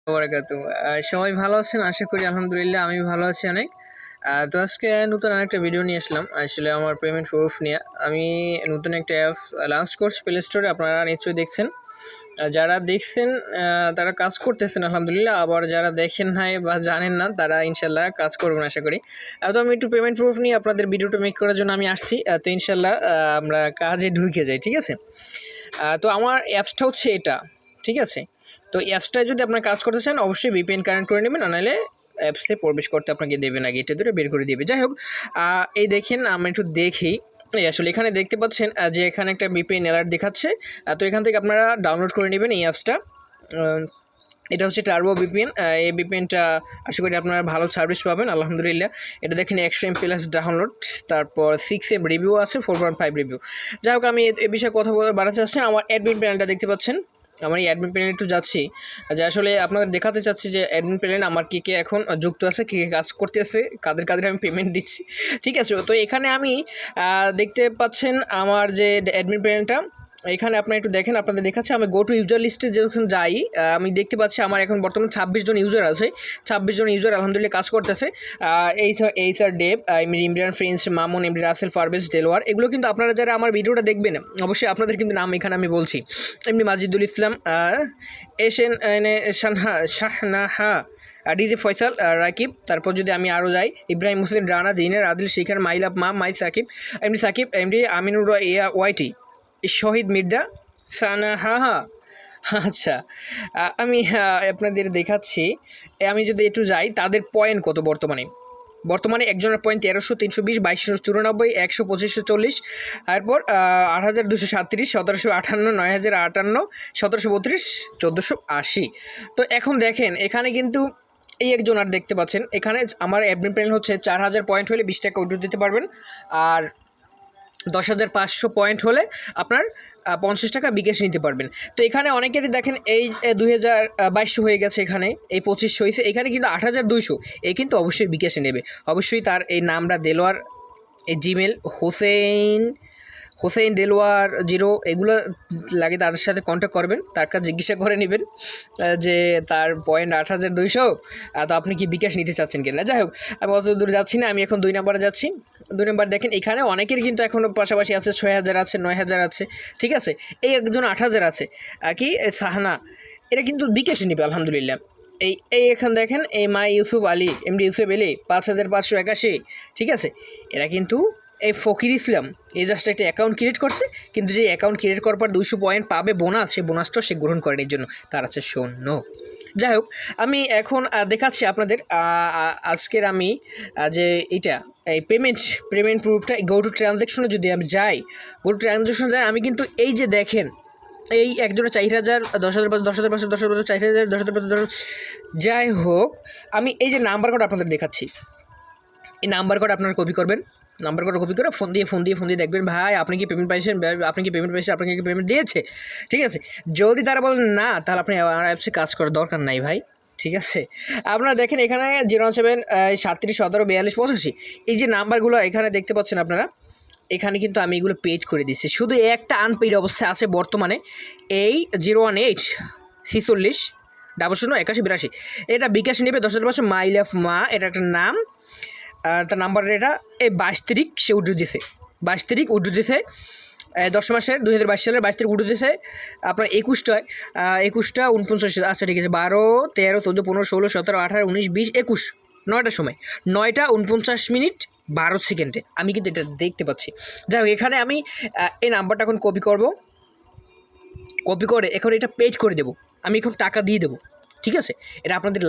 বারাকাতু। সবাই ভালো আছেন? আশা করি আলহামদুলিল্লাহ আমি ভালো আছি অনেক। তো আজকে নতুন আরেকটা ভিডিও নিয়ে আসলাম। আসলে আমার পেমেন্ট প্রুফ নিয়ে। আমি নতুন একটা অ্যাপ লঞ্চ করছি প্লে স্টোরে, আপনারা নিশ্চয়ই দেখছেন। যারা দেখছেন তারা কাজ করতেছেন আলহামদুলিল্লাহ, আবার যারা দেখেন নাই বা জানেন না তারা ইনশাল্লাহ কাজ করবেন আশা করি। তো আমি একটু পেমেন্ট প্রুফ নিয়ে আপনাদের ভিডিওটা মেক করার জন্য আমি আসছি। তো ইনশাল্লাহ আমরা কাজে ঢুকে যাই, ঠিক আছে? তো আমার অ্যাপসটা হচ্ছে এটা, ঠিক আছে? তো অ্যাপসটায় যদি আপনার কাজ করতে চান অবশ্যই ভিপিএন কানেক্ট করে নেবেন, নাহলে অ্যাপসে প্রবেশ করতে আপনাকে দেবে না, গেটে ধরে বের করে দেবে। যাই হোক, এই দেখেন আমরা একটু দেখি। এই আসলে এখানে দেখতে পাচ্ছেন যে এখানে একটা ভিপিএন অ্যালার্ট দেখাচ্ছে। তো এখান থেকে আপনারা ডাউনলোড করে নেবেন এই অ্যাপসটা। এটা হচ্ছে টার্বো ভিপিএন। এই ভিপিএনটা আশা করি আপনারা ভালো সার্ভিস পাবেন আলহামদুলিল্লাহ। এটা দেখেন 100 প্লাস ডাউনলোড, তারপর 6 রিভিউ আছে, 4.5 রিভিউ। যাই হোক, আমি এ বিষয়ে কথা বলার বাড়াতে চাচ্ছি। আমার অ্যাডমিন প্যানেলটা দেখতে পাচ্ছেন। আমার এই অ্যাডমিন প্যানেল একটু যাচ্ছি, যে আসলে আপনাদের দেখাতে চাচ্ছি যে অ্যাডমিন প্যানেল আমার কে কে এখন যুক্ত আছে, কে কে কাজ করতেছে, কাদের কাদের আমি পেমেন্ট দিচ্ছি, ঠিক আছে? তো এখানে আমি দেখতে পাচ্ছেন আমার যে অ্যাডমিন প্যানেলটা, এখানে আপনারা একটু দেখেন, আপনাদের দেখাচ্ছে। আমি গো টু ইউজার লিস্টে যখন যাই আমি দেখতে পাচ্ছি আমার এখন বর্তমানে 26 জন ইউজার আছে। 26 জন ইউজার আলহামদুলিল্লাহ কাজ করতেছে। এই স্যার ডেভ, ইমরান, ফ্রেন্স, মামুন, এমডি, রাসেল, পারভেজ, দেলোয়ার, এগুলো কিন্তু আপনারা যারা আমার ভিডিওটা দেখবেন অবশ্যই আপনাদের কিন্তু নাম এখানে আমি বলছি। এমনি মাজিদুল ইসলাম, এসেন, শাহনাহা, ডিজে ফয়সাল, রাকিব, তারপর যদি আমি আরও যাই, ইব্রাহিম মুসলিম, রানা, দিনের, আদিল, শিখার, মাইলাপ, মাই সাকিব, এমডি আমিনুর, ওয়াইটি, শহীদ, মির্জা, সানাহা। আচ্ছা, আমি আপনাদের দেখাচ্ছি। আমি যদি একটু যাই তাদের পয়েন্ট কত বর্তমানে একজনের পয়েন্ট 1300, 320, 2294, 100, 2540, তারপর 8237, 1758, 9058, 1732, 1480। তো এখন দেখেন এখানে কিন্তু এই একজন আর দেখতে পাচ্ছেন, এখানে আমার অ্যাডমিন প্যানেল হচ্ছে 4000 পয়েন্ট হলে 20 টাকা উইথড্র দিতে পারবেন, আর 10,500 পয়েন্ট হলে আপনার 50 টাকা বিকাশ নিতে পারবেন। তো এখানে অনেকেরই দেখেন এই 2200 হয়ে গেছে, এখানে এই 2500 হয়েছে, এখানে কিন্তু 8200, এই কিন্তু অবশ্যই বিকাশে নেবে। অবশ্যই তার এই নামটা দেলোয়ার, এই জিমেল হোসেন দেলোয়ার 0 এগুলো লাগে, তার সাথে কন্ট্যাক্ট করবেন, তার কাছে জিজ্ঞাসা করে নেবেন যে তার পয়েন্ট 8200, তো আপনি কি বিকাশ নিতে চাচ্ছেন কিনা। যাই হোক, আমি অত দূর যাচ্ছি না, আমি এখন 2 নম্বরে যাচ্ছি। 2 নম্বর দেখেন, এখানে অনেকের কিন্তু এখনও পাশাপাশি আছে, 6000 আছে, 9000 আছে, ঠিক আছে? এই একজন 8000 আছে, কি সাহানা, এরা কিন্তু বিকাশে নেবে আলহামদুলিল্লাহ। এই এখানে দেখেন, এই মাই ইউসুফ আলী, এমডি ইউসুফ আলী, 5581, ঠিক আছে? এরা কিন্তু এই ফকির ইসলাম এই জাস্ট একটা অ্যাকাউন্ট ক্রিয়েট করছে, কিন্তু যে অ্যাকাউন্ট ক্রিয়েট করার পর 200 পয়েন্ট পাবে বোনাস, সেই বোনাসটাও সে গ্রহণ করেন, এর জন্য তার আছে শূন্য। যাই হোক, আমি এখন দেখাচ্ছি আপনাদের আজকের আমি যে এইটা এই পেমেন্ট প্রুফটা গো টু ট্রানজ্যাকশনে যদি আমি যাই, আমি কিন্তু এই যে দেখেন এই একজনের 4000, 10,000, 10,000, 10,000, 4000, 10,000, যাই হোক, আমি এই যে নাম্বার কোড আপনাদের দেখাচ্ছি, এই নাম্বার কোড আপনারা কপি করবেন। নাম্বার কোড কপি করে ফোন দিয়ে দেখবেন, ভাই আপনি কি পেমেন্ট পাইছেন, আপনাকে কি পেমেন্ট দিয়েছে, ঠিক আছে? যদি তারা বলেন না, তাহলে আপনি আমার অ্যাপসে কাজ করার দরকার নাই ভাই, ঠিক আছে? আপনারা দেখেন এখানে 07 37 17 42 85, এই যে নাম্বারগুলো এখানে দেখতে পাচ্ছেন আপনারা, এখানে কিন্তু আমি এগুলো পেড করে দিচ্ছি। শুধু একটা আনপেইড অবস্থায় আছে বর্তমানে, এই 018 46 00 81 82, এটা বিকাশ নেবে 10,500। মাইলাফ মা, এটা একটা নাম, আর তার নাম্বার এটা এই 22 তারিখ সে উঠে দিয়েছে, 22 তারিখ উঠে দিয়েছে 10 মাসের 2022 সালের 22 তারিখ উঠে দিয়েছে আপনার 21টায়, 21টা 49, আচ্ছা ঠিক আছে, 12 13 14 15 16 17 18 19 20 21, 9টার সময়, 9টা 49 মিনিট 12 সেকেন্ডে আমি কিন্তু এটা দেখতে পাচ্ছি। যাই হোক, এখানে আমি এই নাম্বারটা এখন কপি করে এখন এটা পেড করে দেবো, আমি এখন টাকা দিয়ে দেবো, ঠিক আছে? এটা আপনাদের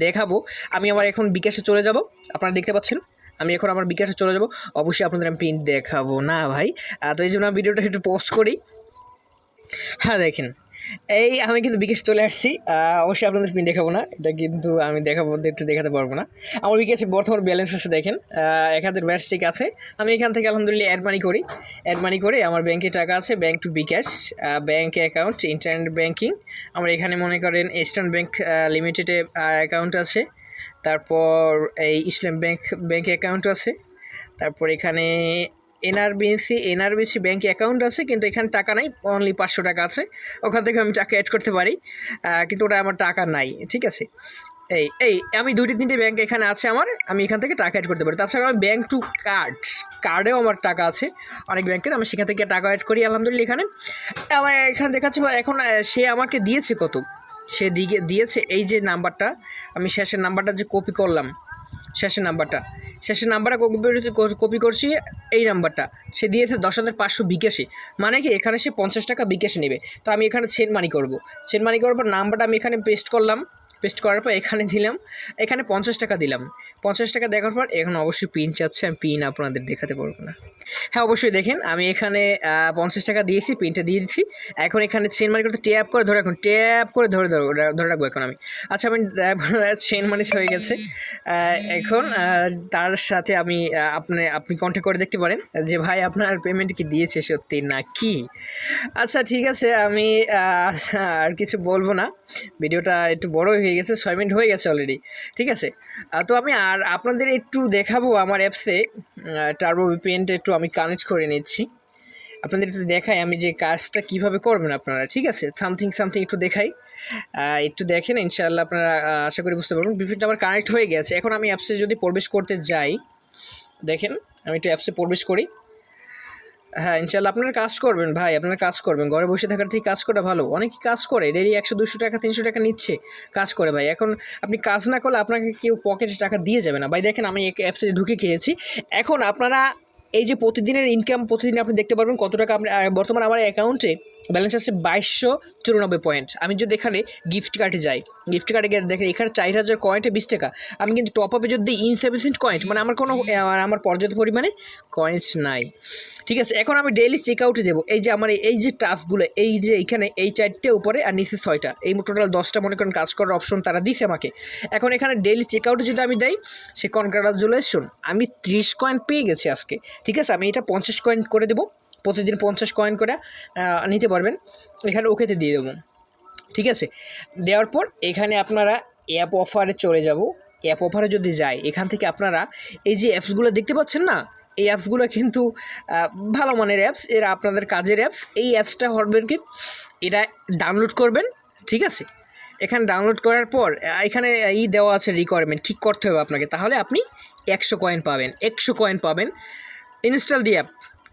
দেখাবো। আমি আমার এখন বিকাশে চলে যাব, আপনারা দেখতে পাচ্ছেন আমি এখন আমার বিকাশে চলে যাব, অবশ্যই আপনাদের আমি প্রিন্ট দেখাবো না ভাই। তো এই জন্য আমি ভিডিওটা একটু পোস্ট করি। হ্যাঁ দেখেন, এই আমি কিন্তু বিকাশ চলে আসছি, অবশ্যই আপনাদের প্রিন্ট দেখাবো না, এটা কিন্তু আমি দেখাতে পারবো না। আমার বিকাশে বর্তমান ব্যালেন্স আছে দেখেন 1000 ঠিক আছে। আমি এখান থেকে আলহামদুলিল্লাহ অ্যাড মানি করে আমার ব্যাংকে টাকা আছে, bank to bKash, bank account, internet banking, আমার এখানে মনে করেন ইস্টার্ন ব্যাংক লিমিটেডে অ্যাকাউন্ট আছে, তারপর এই ইসলাম ব্যাংক অ্যাকাউন্ট আছে, তারপর এখানে এনআরবিসি ব্যাঙ্কে অ্যাকাউন্ট আছে, কিন্তু এখানে টাকা নাই, অনলি 500 টাকা আছে। ওখান থেকে আমি টাকা অ্যাড করতে পারি, কিন্তু ওটা আমার টাকা নাই। ঠিক আছে, আমি 2-3টে ব্যাঙ্ক এখানে আছে আমার, আমি এখান থেকে টাকা অ্যাড করতে পারি। তাছাড়া আমি ব্যাঙ্ক টু কার্ডেও আমার টাকা আছে অনেক ব্যাংকের, আমি সেখান থেকে টাকা অ্যাড করি আলহামদুলিল্লাহ। আমার এখানে দেখাচ্ছে এখন সে আমাকে দিয়েছে কত, সে দিয়েছে এই যে নাম্বারটা, আমি শেষের নাম্বারটা যে কপি করলাম, শেষের নাম্বারটা কপি করছি, এই নাম্বারটা সে দিয়েছে 10,500 বিকাশে, মানে কি এখানে সে 50 টাকা বিকাশে নেবে। তো আমি এখানে সেন্ড মানি করবো, সেন্ড মানি করার পর নাম্বারটা আমি এখানে পেস্ট করলাম, পেস্ট করার পর এখানে দিলাম, এখানে 50 টাকা দিলাম। 50 টাকা দেখার পর এখন অবশ্যই পিন চাচ্ছে, আমি পিন আপনাদের দেখাতে পারবো না। হ্যাঁ অবশ্যই দেখেন, আমি এখানে 50 টাকা দিয়েছি, পিনটা দিয়ে দিচ্ছি। এখন এখানে চেন মানি করতে ট্যাপ করে ধরে রাখুন, ট্যাপ করে ধরে রাখবো এখন আমি। আচ্ছা, আমি চেন মানি হয়ে গেছে। এখন তার সাথে আপনি কন্ট্যাক্ট করে দেখতে পারেন যে ভাই আপনার পেমেন্ট কি দিয়েছে সত্যি না কি। আচ্ছা ঠিক আছে, আমি আর কিছু বলবো না, ভিডিওটা একটু বড় হয়ে গেছে, 6 মিনিট হয়ে গেছে অলরেডি। ঠিক আছে, তো আমি আর আপনাদের একটু দেখাবো আমার অ্যাপসে টার্বো ভিপিএনটা একটু আমি কানেক্ট করে নিচ্ছি, আপনাদের একটু দেখাই আমি যে কাজটা কিভাবে করবেন আপনারা। ঠিক আছে, সামথিং একটু দেখাই, একটু দেখেন, ইনশাআল্লাহ আপনারা আশা করি বুঝতে পারবেন। ভিপিএনটা আমার কানেক্ট হয়ে গেছে। এখন আমি অ্যাপসে যদি প্রবেশ করতে যাই, দেখেন আমি একটু অ্যাপসে প্রবেশ করি। হ্যাঁ ইনশাআল্লাহ আপনারা কাজ করবেন ভাই, আপনারা কাজ করবেন, ঘরে বসে থাকার থেকে কাজ করা ভালো। অনেকেই কাজ করে, ডেইলি 100-200 টাকা 300 টাকা নিচ্ছে কাজ করে ভাই। এখন আপনি কাজ না করলে আপনাকে কেউ পকেটে টাকা দিয়ে যাবে না ভাই। দেখেন আমি এই অ্যাপসে ঢুকে খেয়েছি। এখন আপনারা এই যে প্রতিদিনের ইনকাম, প্রতিদিন আপনি দেখতে পারবেন কত টাকা বর্তমানে আমার অ্যাকাউন্টে ব্যালেন্স আছে 2294 পয়েন্ট। আমি যদি এখানে গিফট কার্ডে যাই, গিফট কার্ডে গিয়ে দেখেন এখানে 4000 কয়েন্টে 20 টাকা। আমি কিন্তু টপ আপে যদি ইনসাফিসিয়েন্ট কয়েন্ট, মানে আমার পর্যাপ্ত পরিমাণে কয়েন্স নাই। ঠিক আছে, এখন আমি ডেইলি চেক আউটে দেবো। এই যে আমার এই যে টাস্কগুলো, এই যে এখানে এই 4টে উপরে আর নিচে 6টা, এই টোটাল 10টা মনে করেন কাজ করার অপশন তারা দিছে আমাকে। এখন এখানে ডেইলি চেক আউটে যদি আমি দেই, সে কনগ্রাচুলেশন, আমি 30 কয়েন পেয়ে গেছি আজকে। ঠিক আছে, আমি এটা 50 কয়েন করে দেবো, প্রতিদিন 50 কয়েন করে নিতে পারবেন। এখানে ওকেতে দিয়ে দেবো। ঠিক আছে, দেওয়ার পর এখানে আপনারা অ্যাপ অফারে চলে যাব। অ্যাপ অফারে যদি যাই, এখান থেকে আপনারা এই যে অ্যাপসগুলো দেখতে পাচ্ছেন না, এই অ্যাপসগুলো কিন্তু ভালো মানের অ্যাপস, এরা আপনাদের কাজের অ্যাপস। এই অ্যাপসটা হবেন কি, এটা ডাউনলোড করবেন। ঠিক আছে, এখানে ডাউনলোড করার পর এখানে দেওয়া আছে রিকোয়ারমেন্ট, ঠিক করতে হবে আপনাকে, তাহলে আপনি 100 কয়েন পাবেন। 100 কয়েন পাবেন। ইনস্টল দিয়ে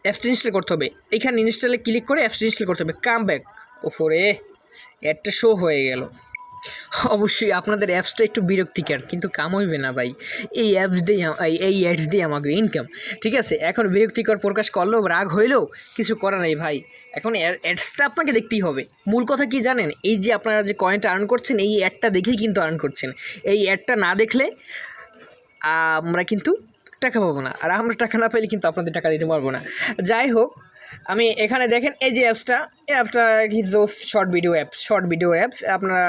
অ্যাপসটা ইনস্টল করতে হবে। এখানে ইনস্টলে ক্লিক করে অ্যাপসটা ইনস্টল করতে হবে। কাম ব্যাক, ওপরে অ্যাডটা শো হয়ে গেল। অবশ্যই আপনাদের অ্যাপসটা একটু বিরক্তিকর, কিন্তু কাম হইবে না ভাই, এই অ্যাডস দিয়ে আমাকে ইনকাম। ঠিক আছে, এখন বিরক্তিকর প্রকাশ করলেও রাগ হইলেও কিছু করা নেই ভাই, এখন অ্যাডসটা আপনাকে দেখতেই হবে। মূল কথা কি জানেন, এই যে আপনারা যে কয়েনটা আর্ন করছেন, এই অ্যাডটা দেখেই কিন্তু আর্ন করছেন। এই অ্যাডটা না দেখলে আমরা কিন্তু টাকা পাবো না, আর আমরা টাকা না পেলে কিন্তু আপনাদের টাকা দিতে পারবো না। যাই হোক, আমি এখানে দেখেন এই যে অ্যাপটা কিন্তু শর্ট ভিডিও অ্যাপস, আপনারা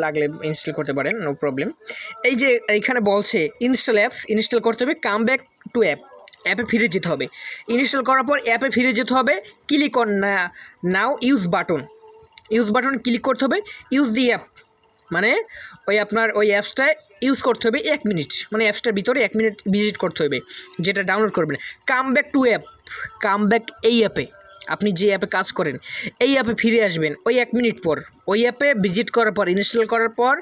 লাগলে ইনস্টল করতে পারেন, নো প্রবলেম। এই যে এইখানে বলছে ইনস্টল অ্যাপস, ইনস্টল করতে হবে, কাম ব্যাক টু অ্যাপে ফিরে যেতে হবে। ইনস্টল করার পর অ্যাপে ফিরে যেতে হবে, click on now use button click করতে হবে। ইউজ দি অ্যাপ, মানে আপনার ওই অ্যাপসটায় ইউজ করতে হবে 1 মিনিট, মানে অ্যাপসটার ভিতরে 1 মিনিট ভিজিট করতে হবে, যেটা ডাউনলোড করবেন। Come back to come back এই অ্যাপে, আপনি যে অ্যাপে কাজ করেন এই অ্যাপে ফিরে আসবেন ওই 1 মিনিট পর। ওই অ্যাপে ভিজিট করার পর, ইনস্টল করার পর,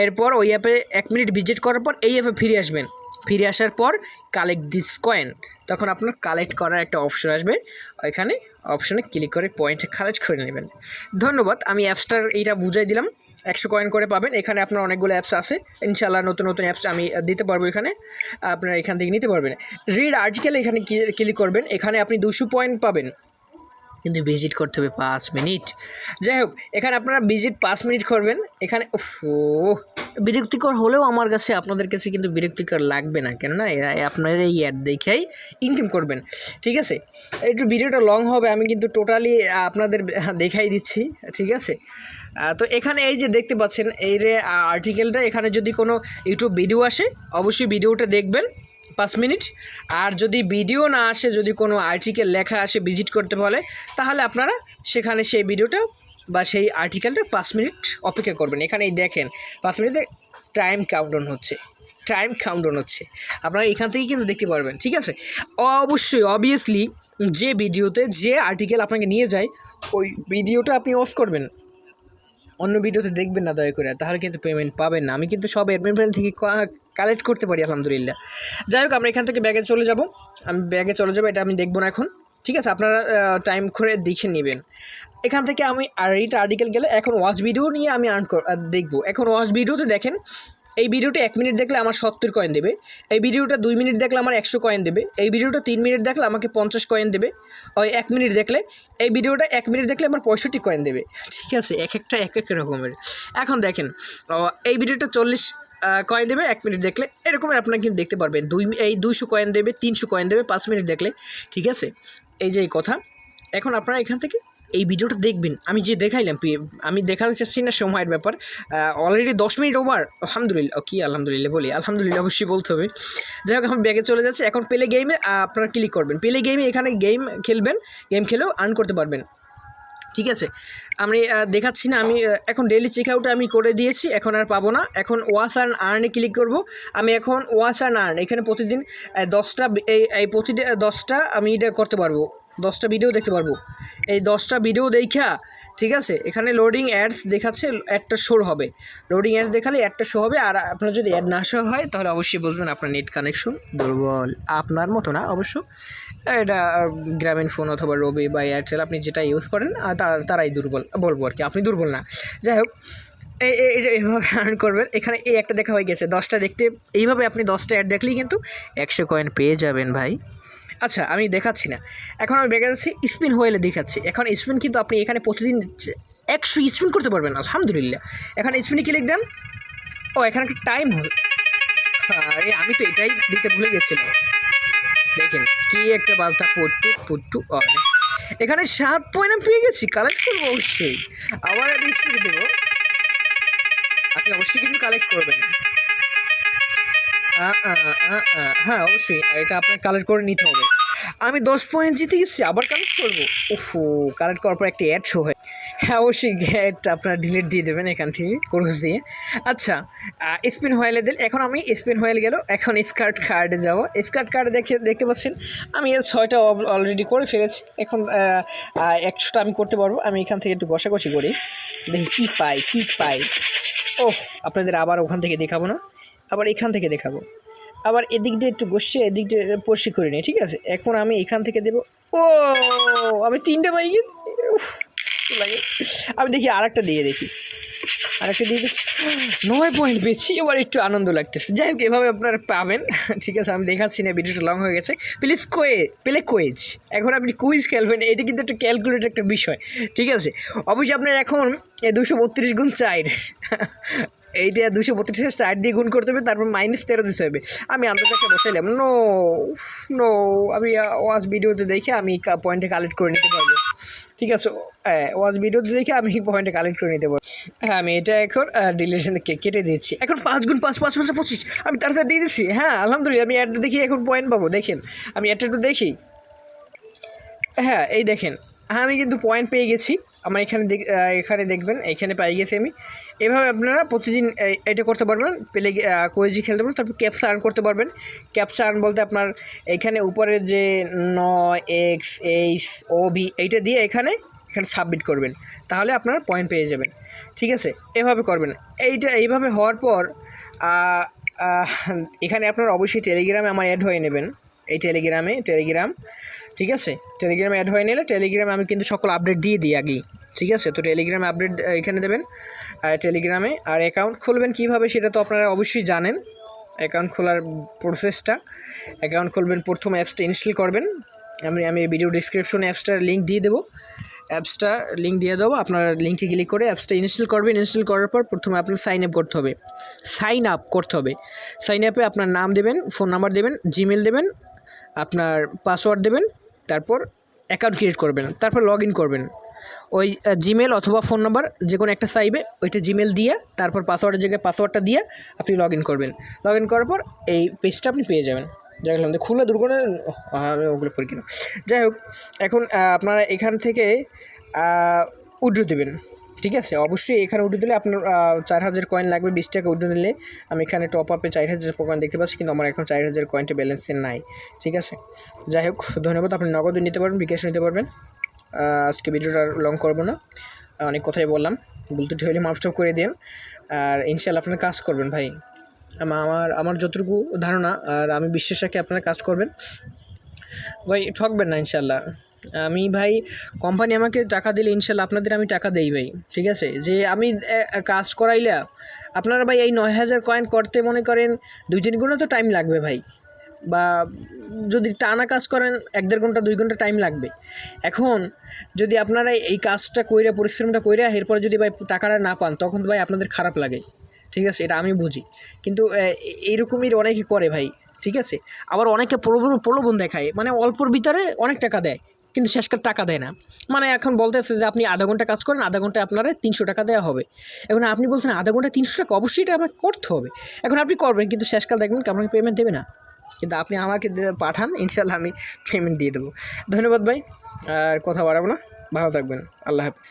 এরপর ওই অ্যাপে 1 মিনিট ভিজিট করার পর এই অ্যাপে ফিরে আসবেন। ফিরে আসার পর কালেক্ট দিস কয়েন, তখন আপনার কালেক্ট করার একটা অপশন আসবে, ওইখানে অপশনে ক্লিক করে পয়েন্টে কালেক্ট করে নেবেন। ধন্যবাদ, আমি অ্যাপসটার এইটা বুঝাই দিলাম। 100 কয়েন করে পাবেন। এখানে আপনার অনেকগুলো অ্যাপস আছে, ইনশাআল্লাহ নতুন অ্যাপস আমি দিতে পারবো। এখানে আপনারা এখান থেকে নিতে পারবেন। রিড আর্টিকেল এখানে ক্লিক করবেন, এখানে আপনি 200 পয়েন্ট পাবেন, কিন্তু ভিজিট করতে হবে 5 মিনিট। যাই হোক, এখানে আপনারা ভিজিট 5 মিনিট করবেন। এখানে বিরক্তিকর হলেও আমার কাছে, আপনাদের কাছে কিন্তু বিরক্তিকর লাগবে না, কেননা এরা আপনারা এই অ্যাড দেখেই ইনকাম করবেন। ঠিক আছে, একটু ভিডিওটা লং হবে, আমি কিন্তু টোটালি আপনাদের দেখাই দিচ্ছি। ঠিক আছে, তো এখানে এই যে দেখতে পাচ্ছেন এই যে আর্টিকেলটা, এখানে যদি কোনো ইউটিউব ভিডিও আসে অবশ্যই ভিডিওটা দেখবেন 5 মিনিট। আর যদি ভিডিও না আসে, যদি কোনো আর্টিকেল লেখা আসে ভিজিট করতে বলে, তাহলে আপনারা সেখানে সেই ভিডিওটা বা সেই আর্টিকেলটা 5 মিনিট অপেক্ষা করবেন। এখানে এই দেখেন 5 মিনিটে টাইম কাউন্টডাউন হচ্ছে। টাইম কাউন্টডাউন হচ্ছে, আপনারা এখান থেকেই কিন্তু দেখতে পারবেন। ঠিক আছে, অবশ্যই অবভিয়াসলি যে ভিডিওতে যে আর্টিকেল আপনাকে নিয়ে যায় ওই ভিডিওটা আপনি অফ করবেন, অন্য ভিডিওতে দেখবেন না দয়া করে, তাহলে কিন্তু পেমেন্ট পাবেন না। আমি কিন্তু সব অ্যাডমিন প্ল্যান থেকে কালেক্ট করতে পারি আলহামদুলিল্লাহ। যাই হোক, আমরা এখান থেকে ব্যাগে চলে যাব, এটা আমি দেখবো না এখন। ঠিক আছে, আপনারা টাইম করে দেখে নেবেন। এখান থেকে আমি এইটা আর্টিকেল গেলে এখন ওয়াচ ভিডিও নিয়ে আমি দেখবো। এখন ওয়াচ ভিডিওতে দেখেন, এই ভিডিওটা 1 মিনিট দেখলে আমার 70 কয়েন দেবে, এই ভিডিওটা 2 মিনিট দেখলে আমার 100 কয়েন দেবে, এই ভিডিওটা 3 মিনিট দেখলে আমাকে 50 কয়েন দেবে, ওই 1 মিনিট দেখলে, এই ভিডিওটা 1 মিনিট দেখলে আমার 65 কয়েন দেবে। ঠিক আছে, এক একটা এক এক রকমের। এখন দেখেন, এই ভিডিওটা 40 কয়েন দেবে 1 মিনিট দেখলে, এরকমের আপনারা কিন্তু দেখতে পারবেন। 200 কয়েন দেবে, 300 কয়েন দেবে 5 মিনিট দেখলে। ঠিক আছে, এই যে এই কথা। এখন আপনারা এখান থেকে এই ভিডিওটা দেখবেন, আমি যে দেখাইলাম, আমি দেখাতে চাচ্ছি না সময়ের ব্যাপার, অলরেডি 10 মিনিট ওভার। আলহামদুলিল্লাহ, কি আলহামদুলিল্লাহ বলি, আলহামদুলিল্লাহ অবশ্যই বলতে হবে। যাই হোক, আমি ব্যাগে চলে যাচ্ছি। এখন প্লে গেমে আপনারা ক্লিক করবেন, প্লে গেমে এখানে গেম খেলবেন, গেম খেলেও আর্ন করতে পারবেন। ঠিক আছে, আমি দেখাচ্ছি না, আমি এখন ডেইলি চেক আউট আমি করে দিয়েছি, এখন আর পাবো না। এখন ওয়াচ অ্যান্ড আর্নে ক্লিক করব। আমি এখন ওয়াচ অ্যান্ড আর্ন এখানে প্রতিদিন 10টা, এই প্রতিদিন 10টা আমি এটা করতে পারবো, 10টা ভিডিও দেখতে পারবো। এই 10টা ভিডিও দেখা, ঠিক আছে, এখানে লোডিং অ্যাডস দেখাচ্ছে, অ্যাডটা শো হবে, লোডিং অ্যাডস দেখালে অ্যাডটা শো হবে। আর আপনার যদি অ্যাড না শো হয় তাহলে অবশ্যই বুঝবেন আপনার নেট কানেকশন দুর্বল, আপনার মতো না অবশ্য, এটা গ্রামীণ ফোন অথবা রবি বা এয়ারটেল আপনি যেটা ইউজ করেন তারাই দুর্বল বলবো আর কি, আপনি দুর্বল না। যাই হোক, এইভাবে আর্ন করবেন। এখানে এই একটা দেখা হয়ে গেছে, 10টা দেখতে, এইভাবে আপনি 10টা অ্যাড দেখলেই কিন্তু 100 কয়েন পেয়ে যাবেন ভাই। আচ্ছা, আমি দেখাচ্ছি না, এখন আমি দেখে যাচ্ছি স্পিন হোয়েলে দেখাচ্ছি। এখন স্পিন কিন্তু আপনি এখানে প্রতিদিন 100 স্পিন করতে পারবেন আলহামদুলিল্লাহ। এখানে স্পিনে ক্লিক দেন, এখানে একটা টাইম হল, আরে আমি তো এটাই দিতে ভুলে গেছিলাম। দেখেন কি একটা বার্তা, পট্টু এখানে 7 পয়েন্ট আমি পেয়ে গেছি, কালেক্ট করবো অবশ্যই। আবার আমি স্পিন দেবো, আপনি অবশ্যই কিন্তু কালেক্ট করবেন। হ্যাঁ অবশ্যই, এটা আপনার কালেক্ট করে নিতে হবে। আমি 10 পয়েন্ট জিতে গেছি, আবার কালেক্ট করবো। কালেক্ট করার পর একটা অ্যাড শো হয়, হ্যাঁ অবশ্যই অ্যাডটা আপনারা ডিলিট দিয়ে দেবেন এখান থেকে ক্রস দিয়ে। আচ্ছা, স্পিন হয়েলে দিল, এখন আমি স্পিন হয়ে গেল, এখন স্কার্ট কার্ডে যাবো। স্কার্ট কার্ডে দেখতে পাচ্ছেন আমি 6টা অলরেডি করে ফেলেছি। এখন 100টা আমি করতে পারবো। আমি এখান থেকে একটু ঘষাঘষি করি, দেখি কী পাই। আপনাদের আবার ওখান থেকে দেখাবো না, আবার এখান থেকে দেখাবো, আবার এদিক দিয়ে একটু ঘষে এদিক দিয়ে পরিষ্কার করে নিই। ঠিক আছে, এখন আমি এখান থেকে দেবো। আমি 3টে পাই গেছি, লাগে। আমি দেখি আরেকটা দিয়ে দেখি, 9 পয়েন্ট পেয়েছি, এবার একটু আনন্দ লাগতেছে। যাই হোক, এভাবে আপনারা পাবেন। ঠিক আছে, আমি দেখাচ্ছি না, ভিডিওটা লং হয়ে গেছে। প্লে কুইজ, এখন আপনি কুইজ খেলবেন, এটা কিন্তু একটা ক্যালকুলেটের একটা বিষয়। ঠিক আছে, অবশ্যই আপনার এখন 232 গুণ 4 এইটা 232 4 দিয়ে গুণ করতে হবে, তারপর -13 দিতে হবে। আমি আন্তর্জাতিক বসাইলাম, নো আমি ওয়াচ ভিডিওতে দেখে আমি পয়েন্টে কালেক্ট করে নিতে পারবো। ঠিক আছে, ওয়াচ ভিডিওতে দেখে আমি পয়েন্টে কালেক্ট করে নিতে পারবো। হ্যাঁ, আমি এটা এখন ডিলেশন কেটে দিচ্ছি। এখন 5 গুণ 5 5 5 25 আমি তাড়াতাড়ি দিয়ে দিচ্ছি। হ্যাঁ আলহামদুলিল্লাহ, আমি অ্যাডটা দেখি এখন পয়েন্ট পাবো। দেখেন, আমি অ্যাডটা একটু দেখি, হ্যাঁ এই দেখেন, আমি কিন্তু পয়েন্ট পেয়ে গেছি। আমার এখানে দেখবেন, এখানে পাই গেছি আমি। এভাবে আপনারা প্রতিদিন এটা করতে পারবেন, পেলে কুইজি খেলতে পারবেন। তারপর ক্যাপচা আর্ন করতে পারবেন। ক্যাপচা আর্ন বলতে আপনার এখানে উপরে যে 9XHOV এইটা দিয়ে এখানে সাবমিট করবেন, তাহলে আপনারা পয়েন্ট পেয়ে যাবেন। ঠিক আছে, এভাবে করবেন। এইভাবে হওয়ার পর এখানে আপনারা অবশ্যই টেলিগ্রামে আমার অ্যাড হয়ে নেবেন। এই টেলিগ্রাম, ঠিক আছে, টেলিগ্রামে অ্যাড হয়ে নিলে টেলিগ্রামে আমি কিন্তু সকল আপডেট দিয়ে দিই আগেই। ঠিক আছে, তো টেলিগ্রামে আপডেট এখানে দেবেন টেলিগ্রামে। আর অ্যাকাউন্ট খুলবেন কীভাবে সেটা তো আপনারা অবশ্যই জানেন, অ্যাকাউন্ট খোলার প্রসেসটা। অ্যাকাউন্ট খুলবেন, প্রথম অ্যাপসটা ইনস্টল করবেন। আমি ভিডিও ডিসক্রিপশনে অ্যাপসটার লিঙ্ক দিয়ে দেবো, আপনার লিঙ্কে ক্লিক করে অ্যাপসটা ইনস্টল করবেন। ইনস্টল করার পর প্রথমে আপনার সাইন আপ করতে হবে। সাইন আপে আপনার নাম দেবেন, ফোন নাম্বার দেবেন, জিমেল দেবেন, আপনার পাসওয়ার্ড দেবেন, তারপর অ্যাকাউন্ট ক্রিয়েট করবেন, তারপর লগ ইন করবেন। ওই জিমেল অথবা ফোন নাম্বার যে কোনো একটা চাইবে, ওইটা জিমেল দিয়ে তারপর পাসওয়ার্ডের জায়গায় পাসওয়ার্ডটা দিয়ে আপনি লগ ইন করবেন। লগ ইন করার পর এই পেজটা আপনি পেয়ে যাবেন। যাই হোক, খুলে দুর্ঘটনা আমি ওগুলো পড়ি কিনা। যাই হোক, এখন আপনারা এখান থেকে উইথড্র দেবেন। ঠিক আছে, অবশ্যই এখানে উঠে দিলে আপনার 4000 কয়েন লাগবে, 20 টাকা উঠে দিলে। আমি এখানে টপ আপে 4000 কয়েন দেখতে পাচ্ছি, কিন্তু আমার এখন 4000 কয়েনটা ব্যালেন্সে নাই। ঠিক আছে, যাই হোক ধন্যবাদ। আপনি নগদও নিতে পারবেন, বিকাশ নিতে পারবেন। আজকে ভিডিওটা লং করবো না, অনেক কথাই বললাম, বলতে হলে মাফ করে দিন। আর ইনশাল্লাহ আপনারা কাজ করবেন ভাই, আমার যতটুকু ধারণা আর আমি বিশ্বাস রাখি আপনারা কাজ করবেন ভাই, ঠকবেন না ইনশাল্লাহ। আমি ভাই কোম্পানি আমাকে টাকা দিলে ইনশাল্লাহ আপনাদের আমি টাকা দেই ভাই। ঠিক আছে, যে আমি কাজ করাইলে আপনারা ভাই এই 9000 কয়েন করতে মনে করেন 2-3 ঘন্টা তো টাইম লাগবে ভাই, বা যদি টানা কাজ করেন 1-1.5 ঘন্টা 2 ঘন্টা টাইম লাগবে। এখন যদি আপনারা এই কাজটা কইরা পরিশ্রমটা কইরা এরপরে যদি ভাই টাকাটা না পান, তখন ভাই আপনাদের খারাপ লাগে। ঠিক আছে, এটা আমি বুঝি, কিন্তু এইরকমই অনেকে করে ভাই। ঠিক আছে, আবার অনেকে প্রলোভন দেখায়, মানে অল্পর ভিতরে অনেক টাকা দেয়, কিন্তু শেষকাল টাকা দেয় না। মানে এখন বলতেছে যে আপনি আধা ঘন্টা কাজ করেন, আধা ঘন্টায় আপনারা 300 টাকা দেওয়া হবে। এখন আপনি বলছেন আধা ঘন্টায় 300 টাকা, অবশ্যই এটা আপনাকে করতে হবে। এখন আপনি করবেন, কিন্তু শেষকাল দেখবেন আপনাকে পেমেন্ট দেবে না। কিন্তু আপনি আমাকে পাঠান, ইনশাল্লাহ আমি পেমেন্ট দিয়ে দেবো। ধন্যবাদ ভাই, আর কথা বাড়াবো না, ভালো থাকবেন, আল্লাহ হাফিজ।